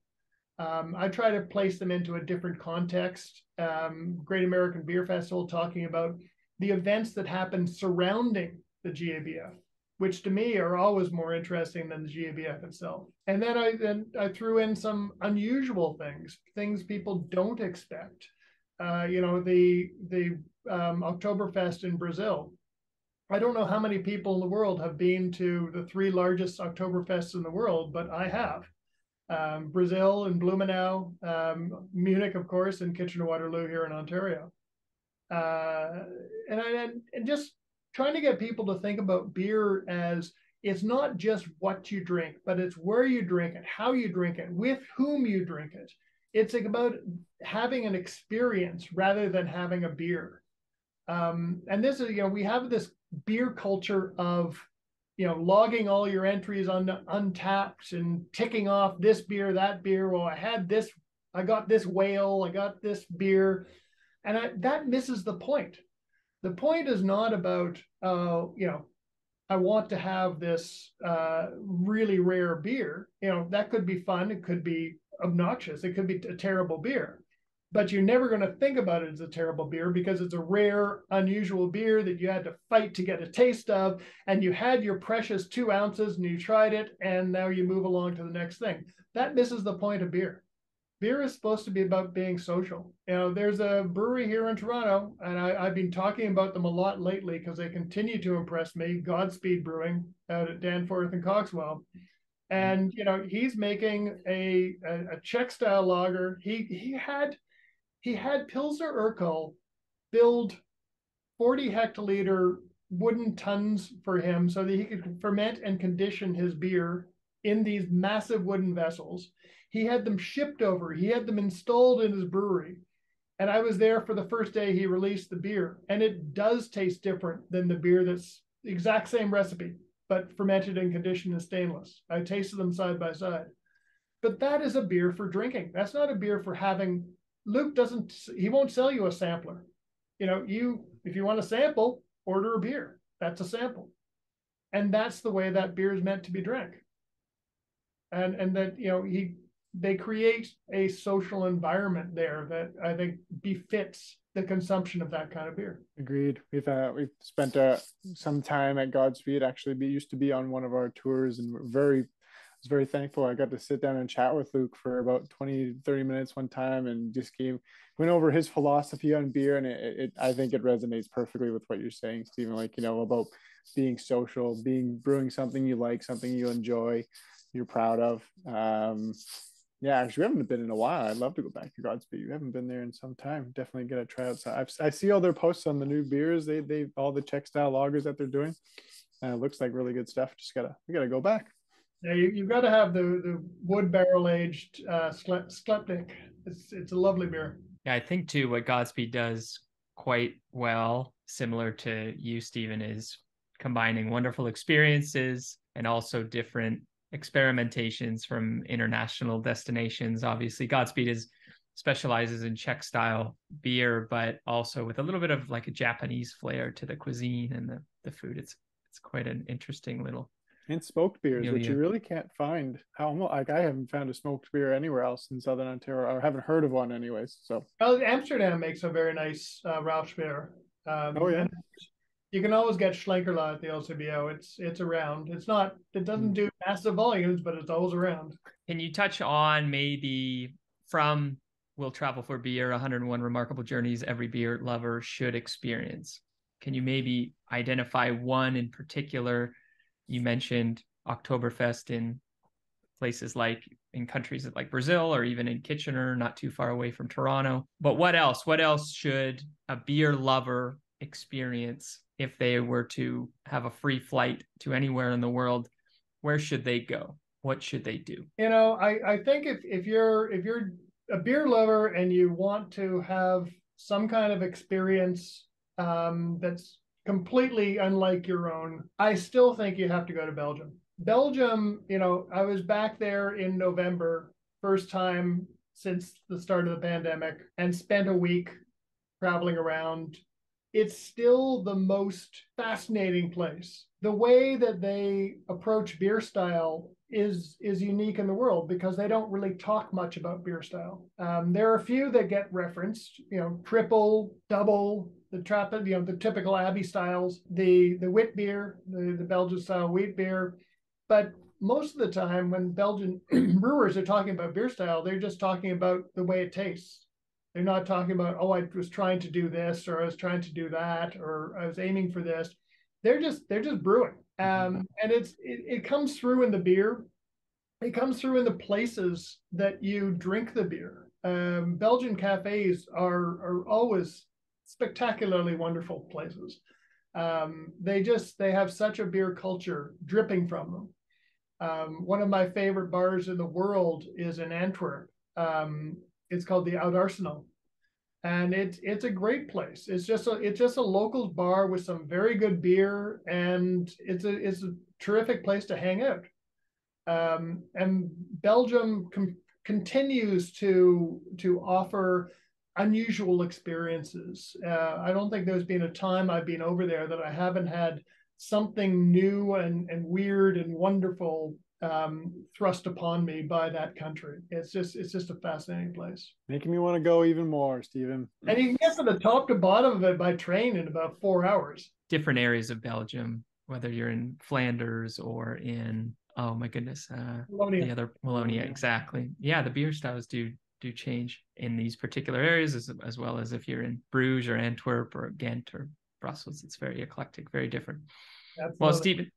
I try to place them into a different context. Great American Beer Festival, talking about the events that happen surrounding the GABF, which to me are always more interesting than the GABF itself. And then I threw in some unusual things people don't expect. The Oktoberfest in Brazil. I don't know how many people in the world have been to the 3 largest Oktoberfests in the world, but I have. Brazil and Blumenau, Munich, of course, and Kitchener-Waterloo here in Ontario. And just trying to get people to think about beer as it's not just what you drink, but it's where you drink it, how you drink it, with whom you drink it. It's about having an experience rather than having a beer. And this is, we have this beer culture of, logging all your entries on Untapped and ticking off this beer, that beer. Well, I had this, I got this whale, I got this beer. And that misses the point. The point is not about, I want to have this really rare beer. That could be fun. It could be obnoxious. It could be a terrible beer. But you're never going to think about it as a terrible beer because it's a rare, unusual beer that you had to fight to get a taste of. And you had your precious 2 ounces and you tried it. And now you move along to the next thing. That misses the point of beer. Beer is supposed to be about being social. There's a brewery here in Toronto, and I've been talking about them a lot lately because they continue to impress me. Godspeed Brewing out at Danforth and Coxwell. And, he's making a Czech style lager. He had Pilsner Urquell build 40 hectoliter wooden tons for him so that he could ferment and condition his beer in these massive wooden vessels. He had them shipped over. He had them installed in his brewery. And I was there for the first day he released the beer. And it does taste different than the beer that's the exact same recipe, but fermented and conditioned in stainless. I tasted them side by side. But that is a beer for drinking. That's not a beer for having. Luke he won't sell you a sampler. If you want a sample, order a beer. That's a sample. And that's the way that beer is meant to be drank. And that, they create a social environment there that I think befits the consumption of that kind of beer. Agreed. We've spent some time at Godspeed. Actually, we used to be on one of our tours, and was very thankful. I got to sit down and chat with Luke for about 20-30 minutes one time, and just went over his philosophy on beer, and I think it resonates perfectly with what you're saying, Stephen. About being social, brewing something you like, something you enjoy, you're proud of. Yeah, actually, we haven't been in a while. I'd love to go back to Godspeed. We haven't been there in some time. Definitely get a try out. So I see all their posts on the new beers. They all the Czech style lagers that they're doing. It looks like really good stuff. We gotta go back. Yeah, you've got to have the wood barrel aged Sklepnik. It's a lovely beer. Yeah, I think too what Godspeed does quite well, similar to you, Stephen, is combining wonderful experiences and also different experimentations from international destinations. Obviously, Godspeed specializes in Czech style beer, but also with a little bit of like a Japanese flair to the cuisine and the food. It's quite an interesting little. And smoked beers, which you really can't find. I haven't found a smoked beer anywhere else in Southern Ontario, or haven't heard of one anyways. So Amsterdam makes a very nice Rauch beer. Oh yeah. You can always get Schlenkerla at the LCBO. It's around. It doesn't do massive volumes, but it's always around. Can you touch on maybe from Will Travel for Beer, 101 Remarkable Journeys Every Beer Lover Should Experience? Can you maybe identify one in particular? You mentioned Oktoberfest in places in countries like Brazil, or even in Kitchener, not too far away from Toronto. But what else? What else should a beer lover experience if they were to have a free flight to anywhere in the world? Where should they go? What should they do? I think if you're a beer lover and you want to have some kind of experience that's completely unlike your own, I still think you have to go to Belgium. Belgium, I was back there in November, first time since the start of the pandemic, and spent a week traveling around. It's still the most fascinating place. The way that they approach beer style is unique in the world because they don't really talk much about beer style. There are a few that get referenced, triple, double, the typical Abbey styles, the wheat beer, the Belgian style wheat beer. But most of the time when Belgian brewers are talking about beer style, they're just talking about the way it tastes. They're not talking about, I was trying to do this, or I was trying to do that, or I was aiming for this. They're just brewing. And it comes through in the beer. It comes through in the places that you drink the beer. Belgian cafes are always spectacularly wonderful places. They have such a beer culture dripping from them. One of my favorite bars in the world is in Antwerp. It's called the Oud Arsenal, and it's a great place. It's just a locals bar with some very good beer, and it's a terrific place to hang out. And Belgium continues to offer unusual experiences. I don't think there's been a time I've been over there that I haven't had something new and weird and wonderful thrust upon me by that country. It's just a fascinating place. Making me want to go even more, Stephen. And you can get from the top to bottom of it by train in about 4 hours. Different areas of Belgium, whether you're in Flanders or in, oh my goodness, Wallonia, exactly. Yeah, the beer styles do change in these particular areas, as well as if you're in Bruges or Antwerp or Ghent or Brussels. It's very eclectic, very different. Absolutely. Well,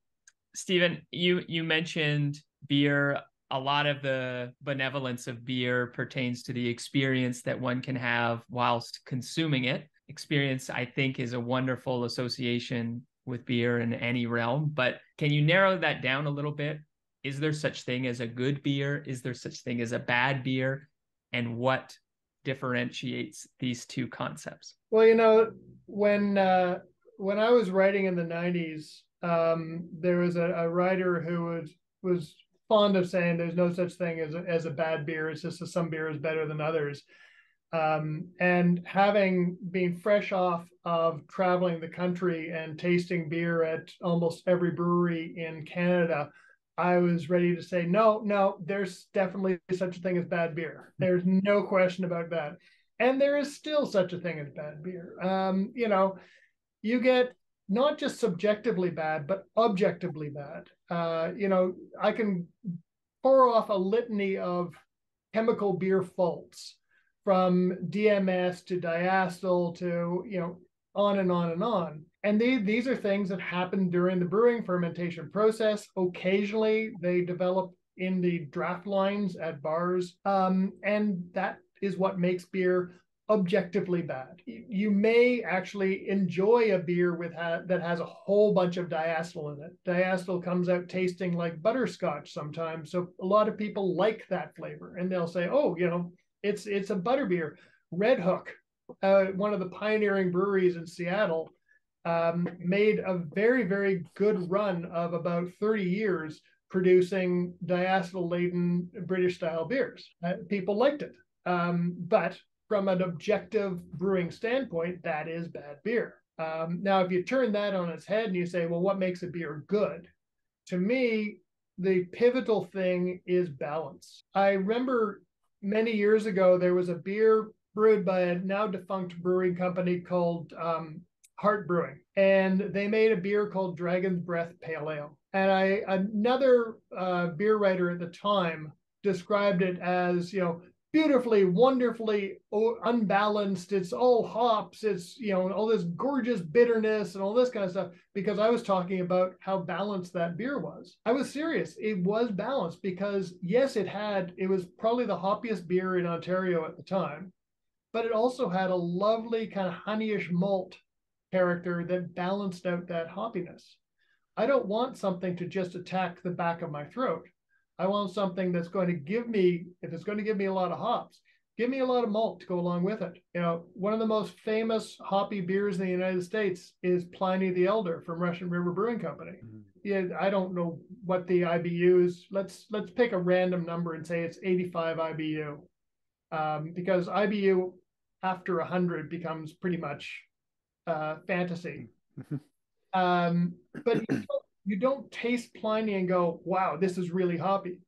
Stephen, you mentioned beer. A lot of the benevolence of beer pertains to the experience that one can have whilst consuming it. Experience, I think, is a wonderful association with beer in any realm, but can you narrow that down a little bit? Is there such thing as a good beer? Is there such thing as a bad beer? And what differentiates these two concepts? Well, when I was writing in the 90s, there was a writer who was fond of saying there's no such thing as a bad beer. It's just that some beer is better than others. And having been fresh off of traveling the country and tasting beer at almost every brewery in Canada, I was ready to say, no, there's definitely such a thing as bad beer. There's no question about that. And there is still such a thing as bad beer. You get not just subjectively bad, but objectively bad. I can pour off a litany of chemical beer faults, from DMS to diacetyl to, on and on and on. And these are things that happen during the brewing fermentation process. Occasionally, they develop in the draft lines at bars. And that is what makes beer objectively bad. You may actually enjoy a beer that has a whole bunch of diacetyl in it. Diacetyl comes out tasting like butterscotch sometimes. So a lot of people like that flavor. And they'll say, oh, it's a butterbeer. Red Hook, one of the pioneering breweries in Seattle, made a very, very good run of about 30 years producing diacetyl-laden British-style beers. People liked it. But from an objective brewing standpoint, that is bad beer. Now, if you turn that on its head and you say, well, what makes a beer good? To me, the pivotal thing is balance. I remember many years ago, there was a beer brewed by a now defunct brewing company called Heart Brewing, and they made a beer called Dragon's Breath Pale Ale. And another beer writer at the time described it as, beautifully, wonderfully unbalanced. It's all hops. It's, all this gorgeous bitterness and all this kind of stuff, because I was talking about how balanced that beer was. I was serious. It was balanced because, yes, it was probably the hoppiest beer in Ontario at the time, but it also had a lovely kind of honeyish malt character that balanced out that hoppiness. I don't want something to just attack the back of my throat. I want something that's going to give me, if it's going to give me a lot of hops, give me a lot of malt to go along with it. One of the most famous hoppy beers in the United States is Pliny the Elder from Russian River Brewing Company. Mm-hmm. Yeah, I don't know what the IBU is. Let's pick a random number and say it's 85 IBU, because IBU after 100 becomes pretty much fantasy. But you don't taste Pliny and go, wow, this is really hoppy.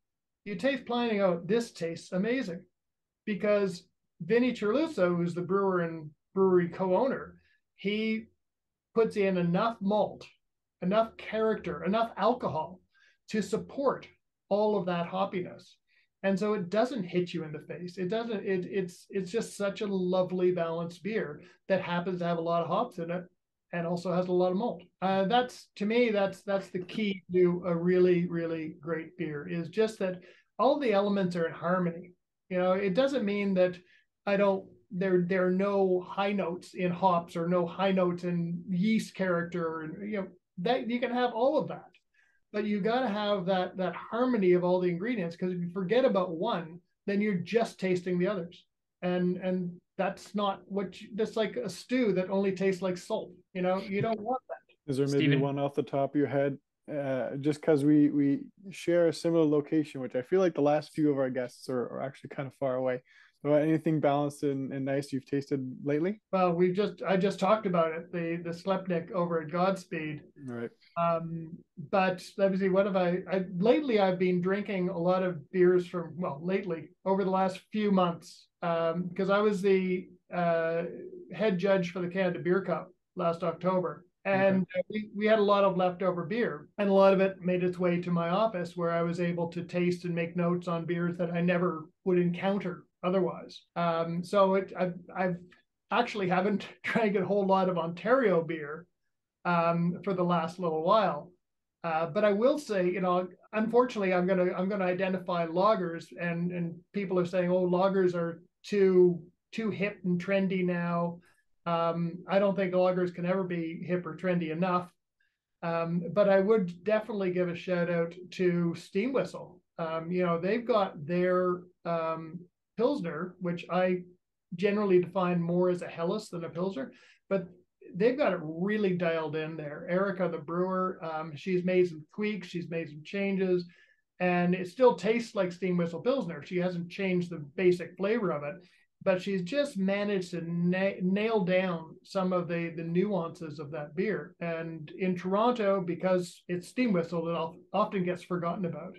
You taste Pliny and go, this tastes amazing. Because Vinny Chirluso, who's the brewer and brewery co-owner, he puts in enough malt, enough character, enough alcohol to support all of that hoppiness. And so it doesn't hit you in the face. It's just such a lovely balanced beer that happens to have a lot of hops in it and also has a lot of malt. That's the key to a really, really great beer, is just that all the elements are in harmony. It doesn't mean that there are no high notes in hops or no high notes in yeast character, and that you can have all of that. But you got to have that harmony of all the ingredients, because if you forget about one, then you're just tasting the others. And that's not that's like a stew that only tastes like salt. You don't want that. Is there maybe Steven? one off the top of your head? Just because we share a similar location, which I feel like the last few of our guests are actually kind of far away. So anything balanced and nice you've tasted lately? Well, I just talked about it, the Slepnik over at Godspeed. Right. But let me see, what have lately I've been drinking a lot of beers lately, over the last few months, because I was the head judge for the Canada Beer Cup last October. And we had a lot of leftover beer, and a lot of it made its way to my office, where I was able to taste and make notes on beers that I never would encounter otherwise. So I've actually haven't drank a whole lot of Ontario beer for the last little while. But I will say, unfortunately, I'm gonna identify lagers, and people are saying, oh, lagers are too hip and trendy now. I don't think lagers can ever be hip or trendy enough. But I would definitely give a shout out to Steam Whistle. They've got their Pilsner, which I generally define more as a Helles than a Pilsner, but they've got it really dialed in there. Erica, the brewer, she's made some tweaks, she's made some changes, and it still tastes like Steam Whistle Pilsner. She hasn't changed the basic flavor of it, but she's just managed to nail down some of the nuances of that beer. And in Toronto, because it's Steam Whistle, it often gets forgotten about.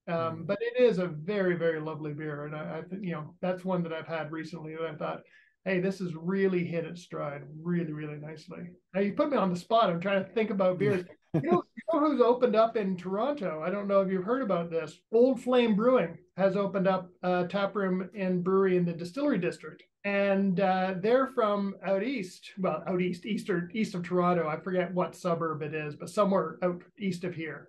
But it is a very, very lovely beer. And I think, that's one that I've had recently that I thought, hey, this has really hit its stride really, really nicely. Now you put me on the spot. I'm trying to think about beers. You know who's opened up in Toronto? I don't know if you've heard about this. Old Flame Brewing has opened up a tap room and brewery in the Distillery District. And they're from out east, east of Toronto. I forget what suburb it is, but somewhere out east of here.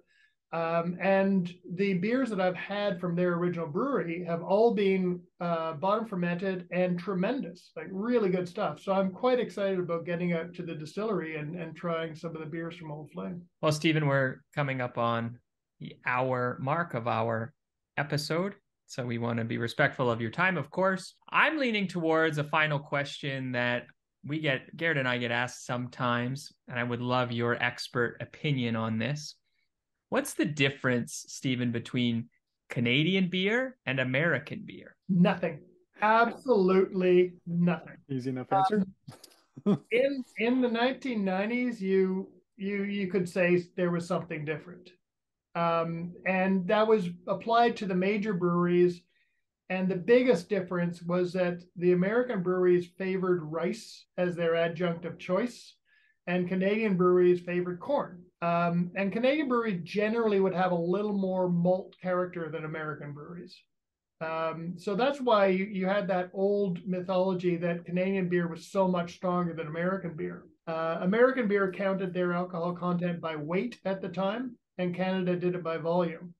And the beers that I've had from their original brewery have all been bottom fermented and tremendous, like really good stuff. So I'm quite excited about getting out to the distillery and trying some of the beers from Old Flame. Well, Stephen, we're coming up on the hour mark of our episode, so we want to be respectful of your time, of course. I'm leaning towards a final question that Garrett and I get asked sometimes, and I would love your expert opinion on this. What's the difference, Stephen, between Canadian beer and American beer? Nothing. Absolutely nothing. Easy enough answer. In the 1990s, you could say there was something different. And that was applied to the major breweries. And the biggest difference was that the American breweries favored rice as their adjunct of choice, and Canadian breweries favored corn. And Canadian breweries generally would have a little more malt character than American breweries. So that's why you had that old mythology that Canadian beer was so much stronger than American beer. American beer counted their alcohol content by weight at the time, and Canada did it by volume.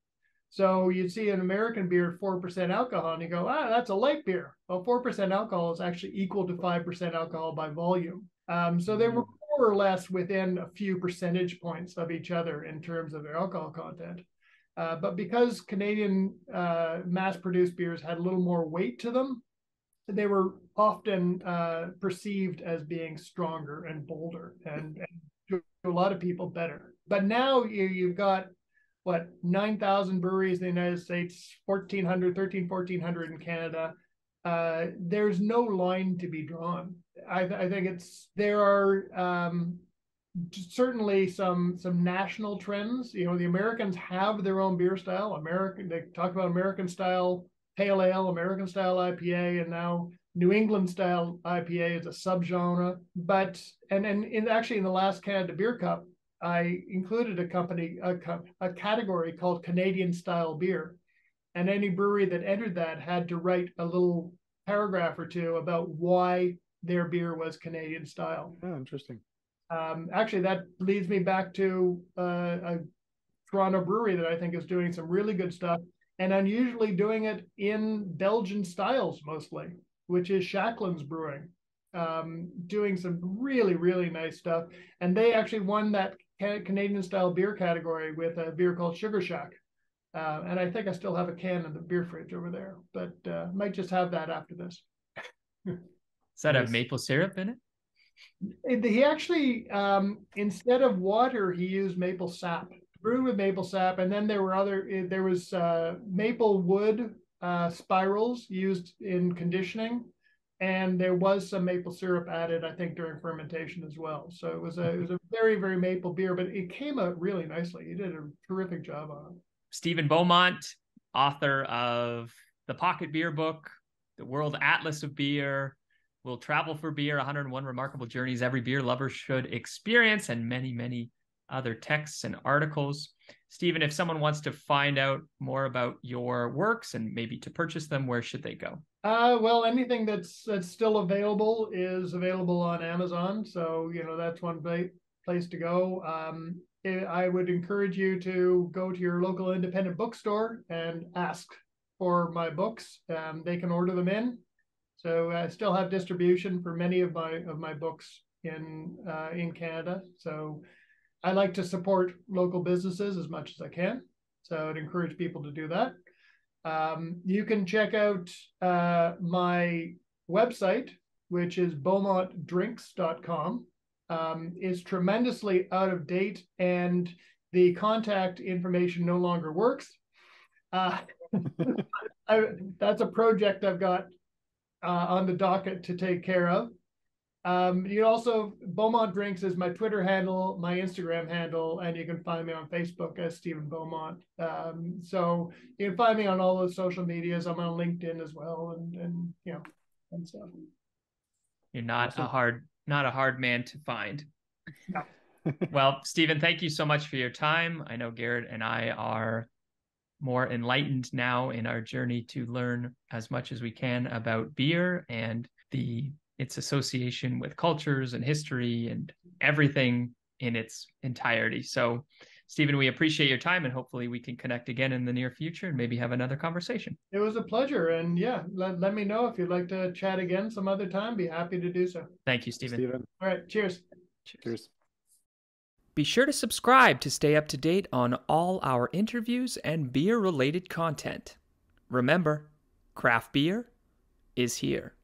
So you'd see an American beer 4% alcohol, and you go, that's a light beer. Well, 4% alcohol is actually equal to 5% alcohol by volume. So they were more or less within a few percentage points of each other in terms of their alcohol content. But because Canadian mass-produced beers had a little more weight to them, they were often perceived as being stronger and bolder, and to a lot of people better. But now you've got, 9,000 breweries in the United States, 1,400 in Canada. There's no line to be drawn. I think there are certainly some national trends. The Americans have their own beer style. They talk about American style pale ale, American style IPA, and now New England style IPA is a subgenre. But actually in the last Canada Beer Cup, I included a category called Canadian style beer, and any brewery that entered that had to write a little paragraph or two about why their beer was Canadian style. Oh, interesting. Actually, that leads me back to a Toronto brewery that I think is doing some really good stuff, and unusually doing it in Belgian styles mostly, which is Shacklin's Brewing, doing some really, really nice stuff. And they actually won that Canadian style beer category with a beer called Sugar Shack. And I think I still have a can in the beer fridge over there, but might just have that after this. Does that have maple syrup in it? He actually, instead of water, he used maple sap, brewed with maple sap. And then there was maple wood spirals used in conditioning. And there was some maple syrup added, I think, during fermentation as well. So it was a very, very maple beer, but it came out really nicely. He did a terrific job on it. Stephen Beaumont, author of the Pocket Beer Book, the World Atlas of Beer, Will Travel for Beer, 101 Remarkable Journeys Every Beer Lover Should Experience, and many, many other texts and articles. Stephen, if someone wants to find out more about your works and maybe to purchase them, where should they go? Well, anything that's still available is available on Amazon. So, that's one place to go. I would encourage you to go to your local independent bookstore and ask for my books. They can order them in. So I still have distribution for many of my books in Canada. So I like to support local businesses as much as I can. So I'd encourage people to do that. You can check out my website, which is beaumontdrinks.com. Is tremendously out of date, and the contact information no longer works. That's a project I've got on the docket to take care of. You also, Beaumont Drinks is my Twitter handle, my Instagram handle, and you can find me on Facebook as Stephen Beaumont. So you can find me on all those social medias. I'm on LinkedIn as well, and you know, and stuff. You're not Awesome. not a hard man to find. No. Well, Stephen, thank you so much for your time. I know Garrett and I are more enlightened now in our journey to learn as much as we can about beer and its association with cultures and history and everything in its entirety. So, Stephen, we appreciate your time, and hopefully we can connect again in the near future and maybe have another conversation. It was a pleasure. And yeah, let me know if you'd like to chat again some other time. Be happy to do so. Thank you, Stephen. All right. Cheers. Cheers. Be sure to subscribe to stay up to date on all our interviews and beer-related content. Remember, craft beer is here.